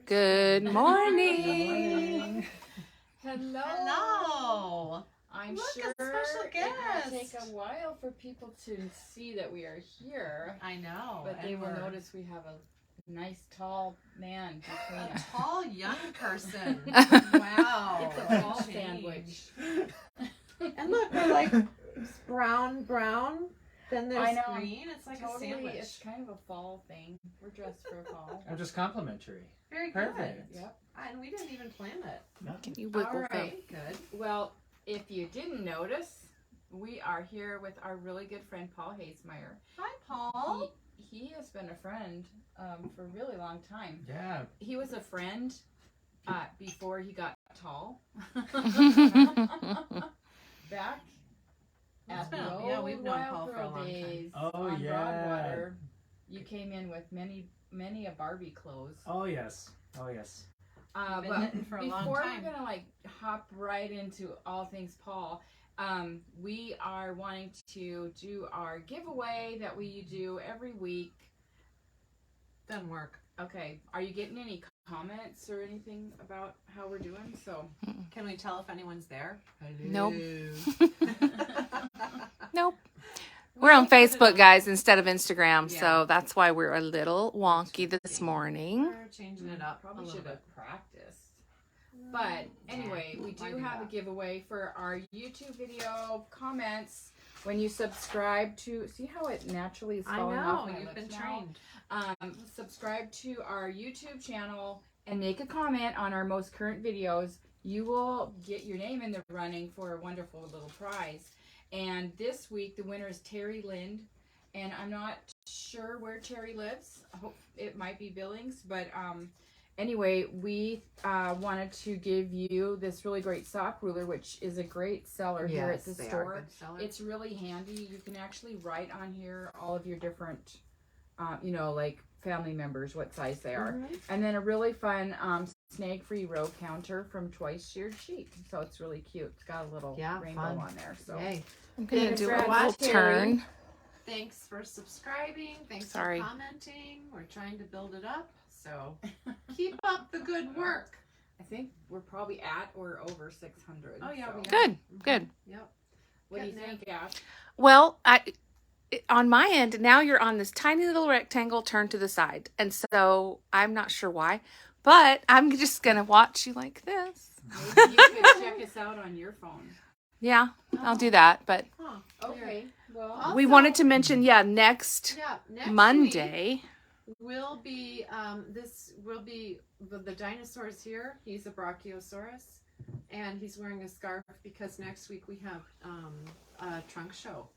Good morning. Hello. Hello. I'm Look, sure a special it will take guest. a while for people to see that we are here. I know. But they will notice we have a nice tall man between A us. tall young person. Wow. It's a tall sandwich. And look, we're like brown, then there's I know. Green. It's like a Totally, sandwich. it's kind of a fall thing. We're dressed for fall. I'm just complimentary. Very good. Perfect. Yep. And we didn't even plan it. No. Can you wiggle All them? right. Good. Well, if you didn't notice, we are here with our really good friend Paul Haesemeyer. Hi, Paul. He has been a friend for a really long time. Yeah. He was a friend before he got tall. Back It's at been the a- yeah, old we've known Paul Wild for a Girl long time. days Oh, on yeah. Broadwater. You came in with many a Barbie clothes. Oh yes. Oh yes. Been But hitting for a long before time. we're gonna like hop right into all things Paul, we are wanting to do our giveaway that we do every week. Doesn't work. Okay, are you getting any comments or anything about how we're doing? So Can we tell if anyone's there? Nope. Hello. Nope. We're on Facebook, guys, instead of Instagram, Yeah. so that's why we're a little wonky this morning. We're changing it up probably a little should bit. have practiced. But anyway, we Why do do have a that? giveaway for our YouTube video comments. When you subscribe to, see how it naturally is I falling off know. my You've lips been now? trained. Subscribe to our YouTube channel and make a comment on our most current videos. You will get your name in the running for a wonderful little prize. And this week, the winner is Teri Lind. And I'm not sure where Teri lives. I hope it might be Billings. But anyway, we wanted to give you this really great sock ruler, which is a great seller here at the they are store. good sellers. It's really handy. You can actually write on here all of your different, like family members, what size they are. Mhm. And then a really fun snag-free row counter from Twice Sheared Sheep. So it's really cute. It's got a little rainbow fun. on there. So Yay. I'm going to Thanks do for a little watching. turn. Thanks for subscribing. Thanks Sorry. for commenting. We're trying to build it up. So keep up the good work. I think we're probably at or over 600. Oh, yeah, so. we are. Good, good. Yep. What do you Getting think, Ash? Well, on my end, now you're on this tiny little rectangle turned to the side. And so I'm not sure why, but I'm just going to watch you like this. Maybe you could check us out on your phone. Yeah, I'll do that. But Huh. Okay. Well, Also- we wanted to mention, next Yeah. Next Monday. week will be this will be the dinosaurs here. He's a Brachiosaurus, and he's wearing a scarf because next week we have a trunk show.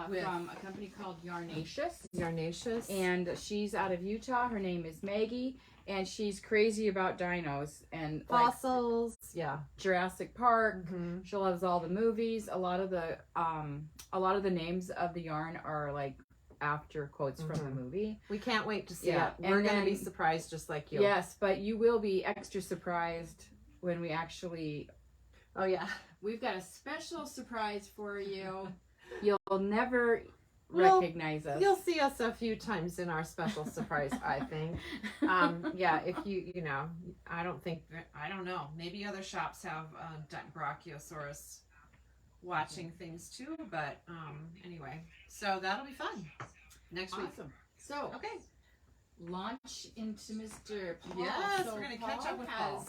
With- from a company called Yarnaceous. Yarnaceous. And she's out of Utah. Her name is Maggie. And she's crazy about dinos and like, fossils. Yeah. Jurassic Park. Mm-hmm. She loves all the movies. A lot of the names of the yarn are like after quotes from the movie. We can't wait to see Yeah, it. We're and going to be then- surprised just like you. Yes, but you will be extra surprised when we actually. Oh, yeah. We've got a special surprise for you. You'll never Well, recognize us. You'll see us a few times in our special surprise, I think. Yeah, if I don't know. Maybe other shops have Brachiosaurus watching things too, but anyway. So that'll be fun. Next week. Awesome. So, Okay. launch into Mr. Paul. Yes, So we're going to catch up with has Paul.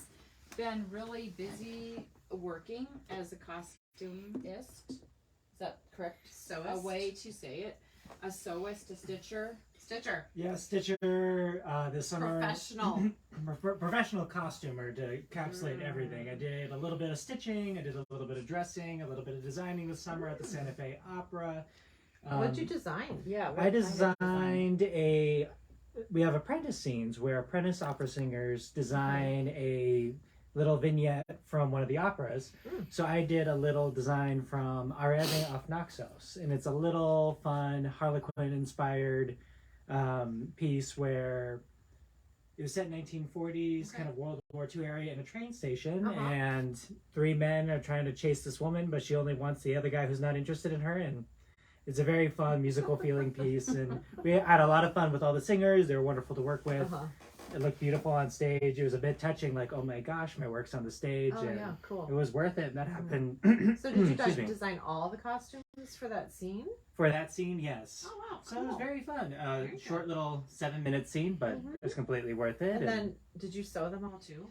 been really busy working as a costumeist. Is that correct? Sewist. A way to say it. A sewist, a stitcher. Stitcher. Yeah, Stitcher this summer. Professional. Professional costumer to encapsulate everything. I did a little bit of stitching. I did a little bit of dressing. A little bit of designing this summer at the Santa Fe Opera. What'd you design? Yeah. I designed we have apprentice scenes where apprentice opera singers design a little vignette from one of the operas. So I did a little design from Ariadne of Naxos, and it's a little fun Harlequin inspired piece where it was set in 1940s, kind of World War II area in a train station, and three men are trying to chase this woman, but she only wants the other guy who's not interested in her, and it's a very fun musical feeling piece, and we had a lot of fun with all the singers. They were wonderful to work with. It looked beautiful on stage. It was a bit touching, like, oh my gosh, my work's on the stage. Oh and yeah, cool. it was worth it. And that happened. So did you Excuse me. design all the costumes for that scene? For that scene, yes. Oh wow, So it was very fun. Very Short little 7-minute scene, but it was completely worth it. And then did you sew them all too?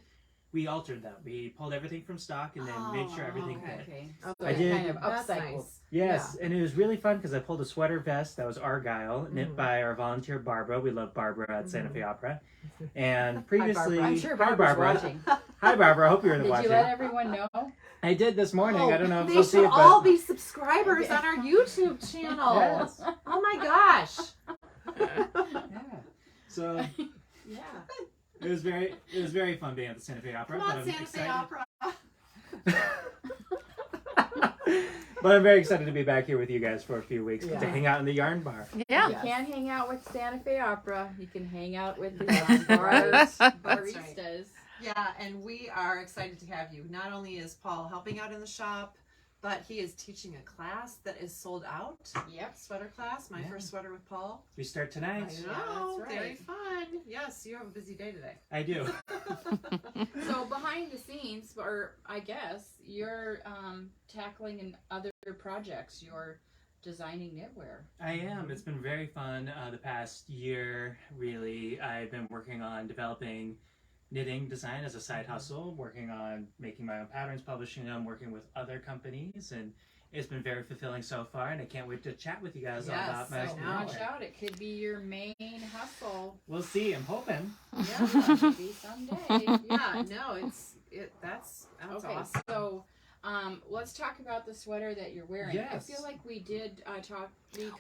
we altered that. We pulled everything from stock and then made sure everything fit. Okay. I did- Kind of That's upcycled. nice. Yes, and it was really fun because I pulled a sweater vest that was Argyle, knit Mhm. by our volunteer Barbara. We love Barbara at Santa Fe Opera. And previously, Barbara. I'm sure hi Barbara's Barbara. watching. Hi Barbara. I hope you're Did you watching. let everyone know? I did this morning. I don't know if They we'll see should it, all but be subscribers on our YouTube channel. Yes. Oh my gosh. yeah. So Yeah. it was very fun being at the Santa Fe Opera. Come but on, I'm Santa Fe excited. Opera. But I'm very excited to be back here with you guys for a few weeks to Yeah. hang out in the yarn bar. Yeah. You can't hang out with Santa Fe Opera. You can hang out with the That's baristas. Yeah, and we are excited to have you. Not only is Paul helping out in the shop, but he is teaching a class that is sold out. Yep. Sweater class, my Yeah. first sweater with Paul. We start tonight. I Yeah, know, that's very right. fun. Yes, you have a busy day today. I do. So behind the scenes, or I guess you're tackling in other projects. You're designing knitwear. I am. It's been very fun the past year, really. I've been working on developing knitting design as a side hustle, working on making my own patterns, publishing them, working with other companies, and it's been very fulfilling so far, and I can't wait to chat with you guys all Yes, about my I So know. watch out, it could be your main hustle. We'll see. I'm hoping. Yeah, Maybe someday. yeah, no, that's Okay, awesome. so let's talk about the sweater that you're wearing. Yes. I feel like we did talk.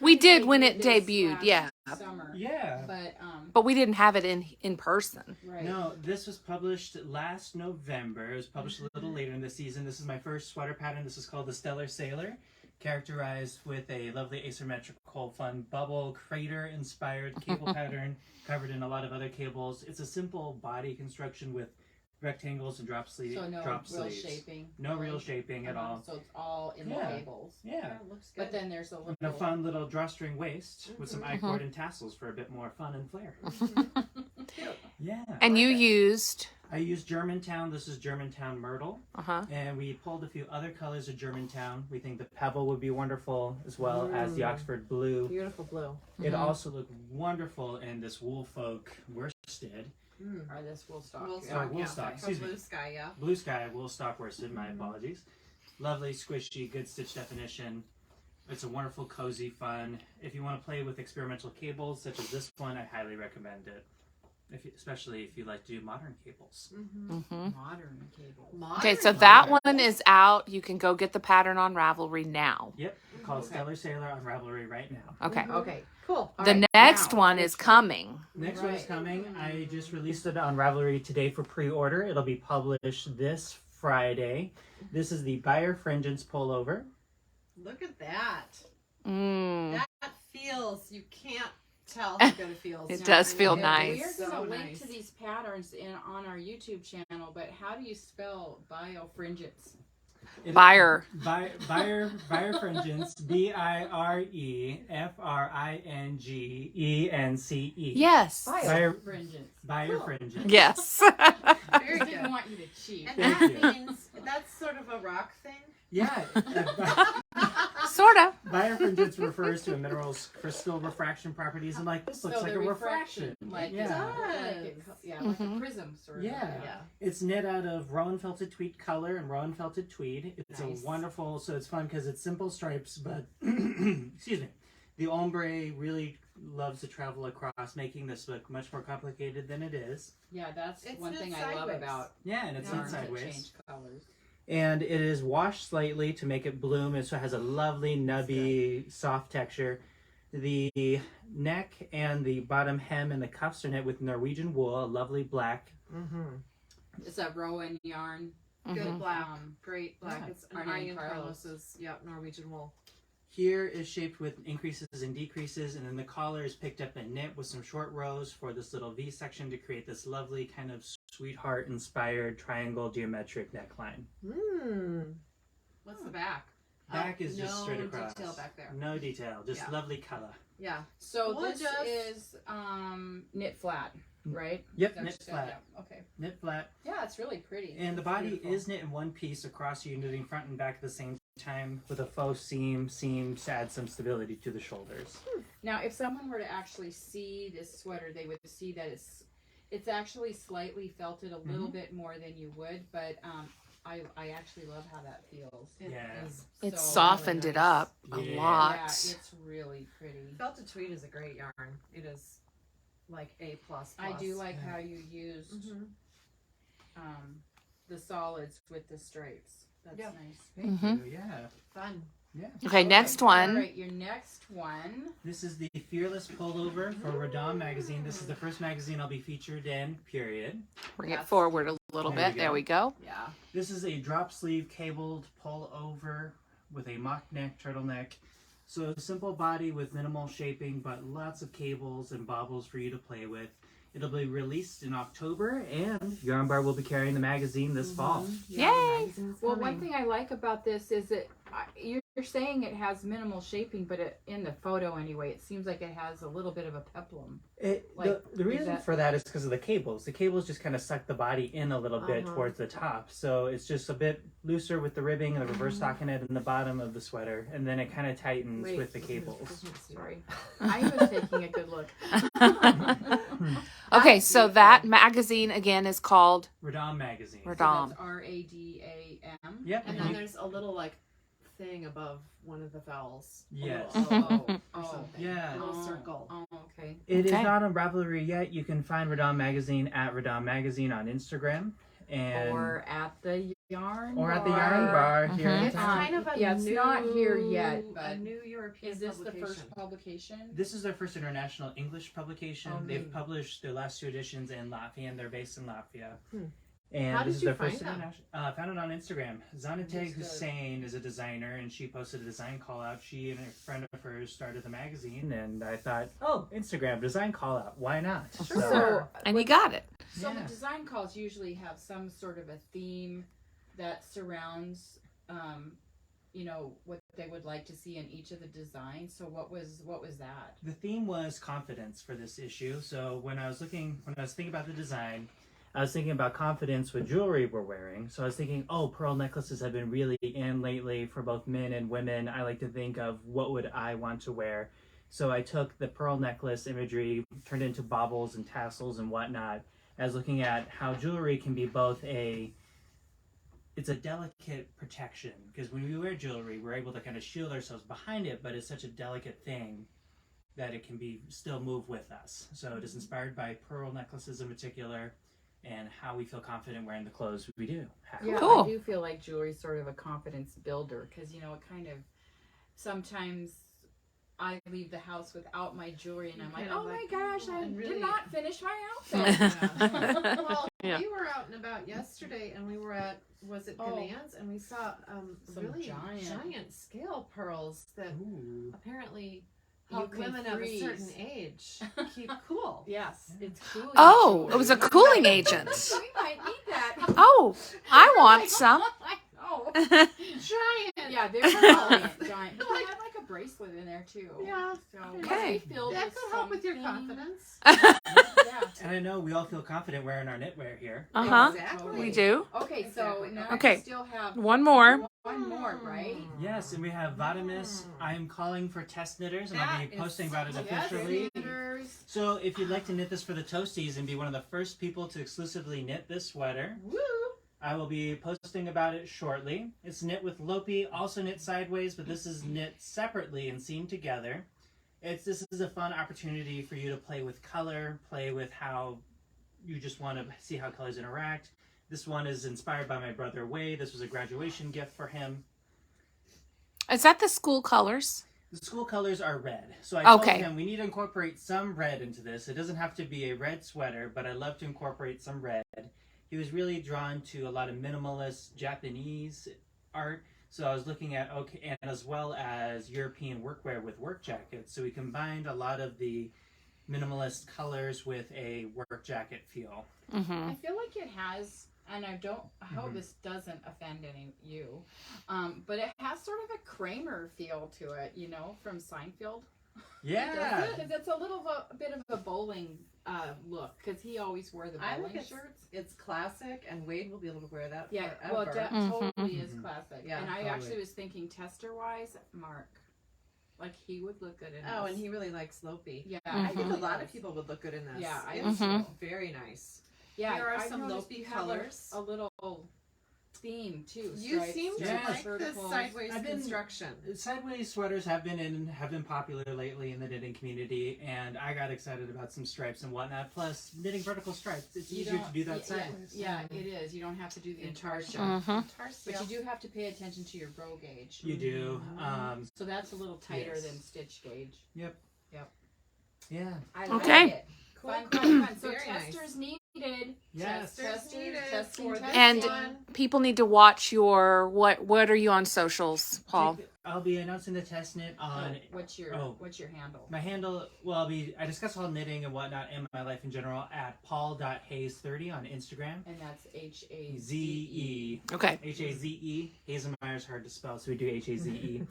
We kinda did when it this debuted, last yeah. Summer. Yeah. But we didn't have it in person. right. No, this was published last November. It was published a little later in the season. This is my first sweater pattern. This is called the Stellar Sailor, characterized with a lovely asymmetrical, fun bubble crater-inspired cable pattern covered in a lot of other cables. It's a simple body construction with rectangles and drop So no drop real sleeves. shaping. No real really. shaping at all. So it's all in Yeah. the cables. Yeah. Looks But then there's a little. And a fun little drawstring waist with some Mhm. I-cord and tassels for a bit more fun and flair. Yeah. And you used I used Germantown. This is Germantown Myrtle. uh-huh. And we pulled a few other colors of Germantown. We think the pebble would be wonderful, as well as the Oxford blue. Beautiful blue. It Mhm. also looked wonderful in this woolfolk worsted. Or this Woolstok. Woolstock, Woolstock, yeah. excuse me. Blue sky, yeah. Blue sky woolstock worsted, my apologies. Lovely, squishy, good stitch definition. It's a wonderful, cozy fun. If you want to play with experimental cables, such as this one, I highly recommend it. Especially if you like to do modern cables. Mm-hmm. Modern cables. Okay, so that one is out. You can go get the pattern on Ravelry now. Yep, called Okay. Stellar Sailor on Ravelry right now. Okay. Okay, cool. All The right. next now, one is coming. Next one is Right. coming. I just released it on Ravelry today for pre-order. It'll be published this Friday. This is the Birefringence pullover. Look at that. Mm. That feels, you can't tell how good it feels. It Yeah, does I feel know. nice. We're So gonna link nice. to these patterns on our YouTube channel, but how do you spell Birefringence? Buyer. Birefringence, Birefringence. Yes. Birefringence. Birefringence. Yes. Very I didn't good. want you to cheat. And Thank that you. means, that's sort of a rock thing. Yeah. Sort of. Birefringence refers to a mineral's crystal refraction properties, and like this looks So like the a refraction. like yeah. like a prism sort of. Yeah. It's knit out of rowan felted tweed color and rowan felted tweed. It's Nice. a wonderful, so it's fun because it's simple stripes, but excuse me, the ombre really loves to travel across, making this look much more complicated than it is. Yeah, that's It's one knit thing I love sideways. about Yeah, and it's yarns knit that sideways. change colors. And it is washed slightly to make it bloom, and so it has a lovely, nubby, soft texture. The neck and the bottom hem and the cuffs are knit with Norwegian wool, a lovely black. Mm-hmm. It's a Rowan yarn. Good Mhm. black. Great black. Yeah. It's Our an name Iron Carlos. Carlos's, yep, Norwegian wool. Here is shaped with increases and decreases, and then the collar is picked up and knit with some short rows for this little V section to create this lovely kind of sweetheart-inspired triangle geometric neckline. Mm. What's the back? Back is just straight across. No detail back there. No detail, just Yeah. lovely color. Yeah. So Well, this just- is knit flat. right? Yep, Is that what knit you said? flat. Yeah. Okay. Knit flat. Yeah, it's really pretty. And the It's body beautiful. is knit in one piece across, you knitting front and back at the same time with a faux seam to add some stability to the shoulders. Now, if someone were to actually see this sweater, they would see that it's actually slightly felted a little bit more than you would, but I actually love how that feels. Yeah. It so softened really it nice. up a Yeah. lot. Yeah, it's really pretty. Felted tweed is a great yarn. It is like A++. I do like how you used the solids with the stripes. That's Yeah. nice. Thank Mhm. you. Yeah. Fun. Yeah. Okay, next one. All right, your next one. This is the Fearless Pullover for Radam magazine. This is the first magazine I'll be featured in, period. Bring it That's forward a little There bit. we There go. we go. Yeah. This is a drop sleeve cabled pullover with a mock neck, turtleneck. So simple body with minimal shaping, but lots of cables and baubles for you to play with. It'll be released in October, and Yarn Bar will be carrying the magazine this fall. Yeah, the Yay! magazine's Well, coming. one thing I like about this is that you're saying it has minimal shaping, but in the photo anyway, it seems like it has a little bit of a peplum. The is reason that- for that is because of the cables. The cables just kind of suck the body in a little bit Uh-huh. towards the top. So it's just a bit looser with the ribbing and the reverse stockinette in the bottom of the sweater. And then it kind of tightens Wait, with the cables. Sorry, I was taking a good look. Okay, That's so beautiful. that magazine again is called Radam magazine. Radam. That's Radam. Yep. And then there's a little like thing above one of the vowels. A Yes. little O or Oh, something. yeah. A little circle. Oh, okay. It is Okay. not on Ravelry yet. You can find Radam magazine at Radam magazine on Instagram. And Or at the yarn. at the Yarn Bar here in It's town. kind of a Yeah, it's new, not here yet, a but new European Is this publication. the first publication? This is their first international English publication. Oh, They've neat. published their last two editions in Latvia, and they're based in Latvia. Hmm. And How this did is you their find first them? international. Found it on Instagram. Zanate Understood. Hussein is a designer, and she posted a design call out. She and a friend of hers started the magazine, and I thought, oh, Instagram design call out. Why not? Sure. And you got it. So Yeah. the design calls usually have some sort of a theme that surrounds, what they would like to see in each of the designs. So what was that? The theme was confidence for this issue. So when I was thinking about the design, I was thinking about confidence with jewelry we're wearing. So I was thinking, pearl necklaces have been really in lately for both men and women. I like to think of what would I want to wear. So I took the pearl necklace imagery, turned it into baubles and tassels and whatnot. I was looking at how jewelry can be both it's a delicate protection, because when we wear jewelry, we're able to kind of shield ourselves behind it, but it's such a delicate thing that it can be still move with us. So it is inspired by pearl necklaces in particular, and how we feel confident wearing the clothes we do have. Yeah, Cool. I do feel like jewelry is sort of a confidence builder because it kind of sometimes I leave the house without my jewelry and I'm like, Kind of oh my like, gosh, I and really- did not finish my outfit. Well, Yeah. we were out and about yesterday, and we were at Command's, and we saw Some really giant- giant scale pearls that Ooh. apparently You help can women of a freeze. certain age keep cool. Yes, it's cool. Oh, it was a cooling agent. We might need that. Oh, I want some. Oh, Giant. yeah, they're giant. But they had like a bracelet in there too. Yeah. So Okay. they filled That with could help with your something. confidence. Yeah. And I know we all feel confident wearing our knitwear here. Uh-huh. Exactly. We do. Okay, so Exactly. now Okay. we still have One more. one more, right? Yes, and we have Vadimus. I am calling for test knitters, and I'll be That is- posting about it yes, officially. knitters. So if you'd like to knit this for the Toasties and be one of the first people to exclusively knit this sweater, Woo. I will be posting about it shortly. It's knit with Lopi, also knit sideways, but this is knit separately and seamed together. This is a fun opportunity for you to play with color, play with how you just want to see how colors interact. This one is inspired by my brother Wade. This was a graduation gift for him. Is that the school colors? The school colors are red. So I told Okay. him we need to incorporate some red into this. It doesn't have to be a red sweater, but I love to incorporate some red. He was really drawn to a lot of minimalist Japanese art. So I was looking at, and as well as European workwear with work jackets. So we combined a lot of the minimalist colors with a work jacket feel. Mm-hmm. I feel like it has, and I hope Mhm. this doesn't offend you, but it has sort of a Kramer feel to it, from Seinfeld. Yeah. Because it's a bit of a bowling look. Because he always wore the I bowling think shirts. it's classic, and Wade will be able to wear that Yeah, forever. well, that totally is Mhm. classic. Yeah, and I totally. actually was thinking tester-wise, Mark. Like, he would look good in Oh, this. and he really likes Lopi. Yeah, I think Mhm. a lot of people would look good in this. Yeah, I it's do. very nice. Yeah, Here are I've some noticed Lopi you have colors. A little theme too. You stripes, seem to Yes. like this verticals. sideways I've been- construction. Sideways sweaters have been popular lately in the knitting community, and I got excited about some stripes and whatnot. Plus, knitting vertical stripes, it's You easier to don't- do that yeah, sideways. Yeah, it is. You don't have to do the Intarsia. intarsia. Mhm. But you do have to pay attention to your row gauge. You do. So that's a little tighter Yes. than stitch gauge. Yep. Yep. Yeah. I like Okay. it. Cool, Fun, cool. fun, fun. So Very nice. testers needed. Yes. Testers needed testing, for this And- one. People need to watch your what are you on socials, Paul? I'll be announcing the test knit on What's your handle? my handle. Well, I discuss all knitting and whatnot in my life in general at paul.haze30 on Instagram. And that's HAZE. ZE. Okay. HAZE. Haesemeyer's hard to spell, so we do HAZE.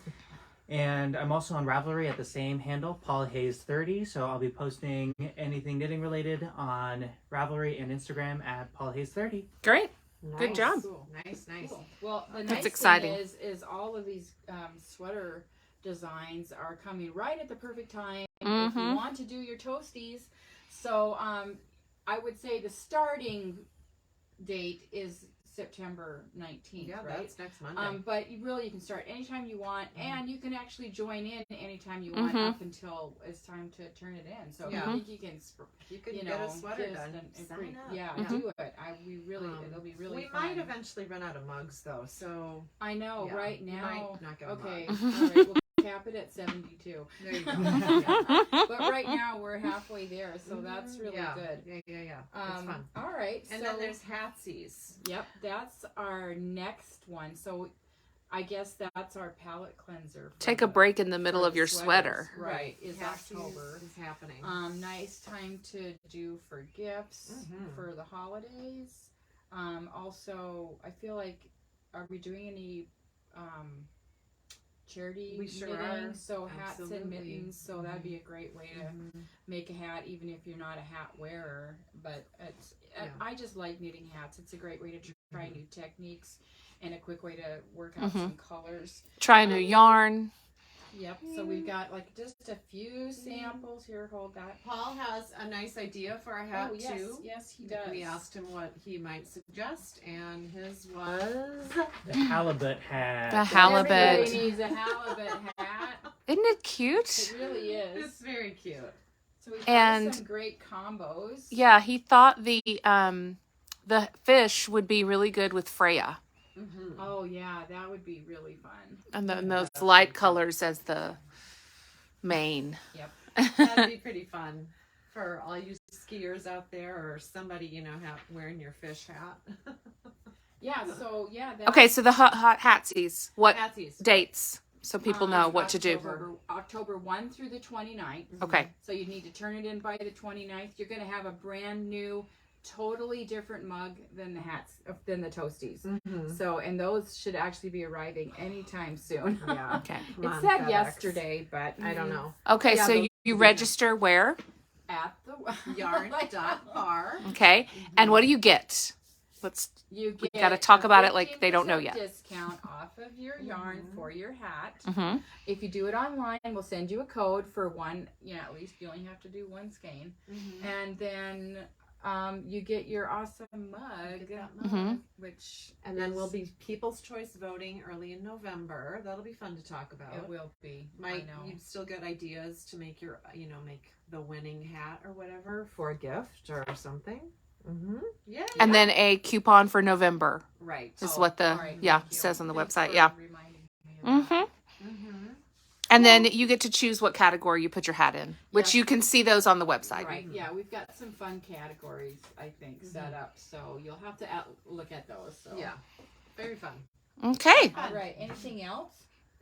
And I'm also on Ravelry at the same handle, Paul Hayes 30. So I'll be posting anything knitting related on Ravelry and Instagram at Paul Hayes 30. Great. Nice. Good job. Cool. Nice, nice. Cool. Well, the That's nice exciting. thing is all of these sweater designs are coming right at the perfect time if you Mhm. want to do your toasties. So I would say the starting date is September 19th, Yeah, right? that's next Monday. But you can start anytime you want, and you can actually join in anytime you want Mhm. up until it's time to turn it in. So Yeah. I think you can, you could you get know, a sweater just done. and Sign free- up. Yeah, Mhm. do it. It'll be really we fun. might eventually run out of mugs, though. So I know, yeah, right you now. might not get a Okay, mug. all right, we'll cap it at 72. There you go. Yeah. But right now we're halfway there, so that's really yeah. good. Yeah. It's fun. All right, And so then there's Hatsies. yep, that's our next one. So I guess that's our palette cleanser. for Take a the- break in the middle for of the your sweaters. sweater. Right, is Hatsies October. is happening. Nice time to do for gifts Mhm. for the holidays. Also, I feel like, are we doing any charity We sure knitting? are. So hats and Absolutely. mittens. So that'd be a great way to Mhm. make a hat, even if you're not a hat wearer. But Yeah. I just like knitting hats. It's a great way to try new techniques and a quick way to work out Mhm. some colors. Try a new yarn. Yep. So we've got like just a few samples here. Hold that. Paul has a nice idea for a hat Oh yes, too. yes he does. We asked him what he might suggest, and his was The Halibut Hat. The halibut. Everybody needs a halibut hat. Isn't it It cute? really is. it's very cute. So we've And- got some great combos. Yeah, he thought the fish would be really good with Freya. Mm-hmm. Oh yeah, that would be really fun. And then those light colors as the main. That'd be pretty fun for all you skiers out there, or somebody wearing your fish hat. Yeah. So yeah. That, Okay, so the hot hatsies. What Hatsies. dates? So people know what to do. October 1 through the 29th. Okay. So you need to turn it in by the 29th. You're going to have a brand new, totally different mug than the Toasties. Mm-hmm. So, and those should actually be arriving anytime soon. Yeah. Okay. Come It on, said FedEx. yesterday, but I don't know. Okay, Yeah, so those you will be register where? At the Yarn.bar. Okay. And what do you get? Let's you get gotta talk about a it like they don't know 15% yet. Discount off of your yarn for your hat. Mhm. If you do it online, we'll send you a code for one. At least you only have to do one skein, and then you get your awesome mug, Get that mug. Mhm. which And then we'll be People's Choice voting early in November. That'll be fun to talk about. it will be. I Might know. you've still got ideas to make your make the winning hat or whatever for a gift or something? Mm-hmm. Yeah. and then a coupon for November right. is what the all right, yeah thank you. says on the Thanks website. for Yeah. reminding me of that. Mhm. Mm-hmm. And then you get to choose what category you put your hat in, which Yes. you can see those on the website. Right. Yeah, we've got some fun categories, I think, set up. So you'll have to look at those. So. Yeah. Very fun. Okay. All right. Anything else?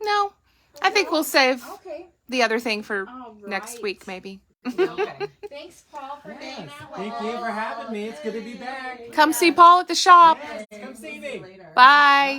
No, I think we'll save Okay. the other thing for All next right. week, maybe. Okay. Thanks, Paul, for hanging Yes. out with Thank us. you for having me. It's good to be back. Come see Paul at the shop. Yes, come see me. Later. Bye.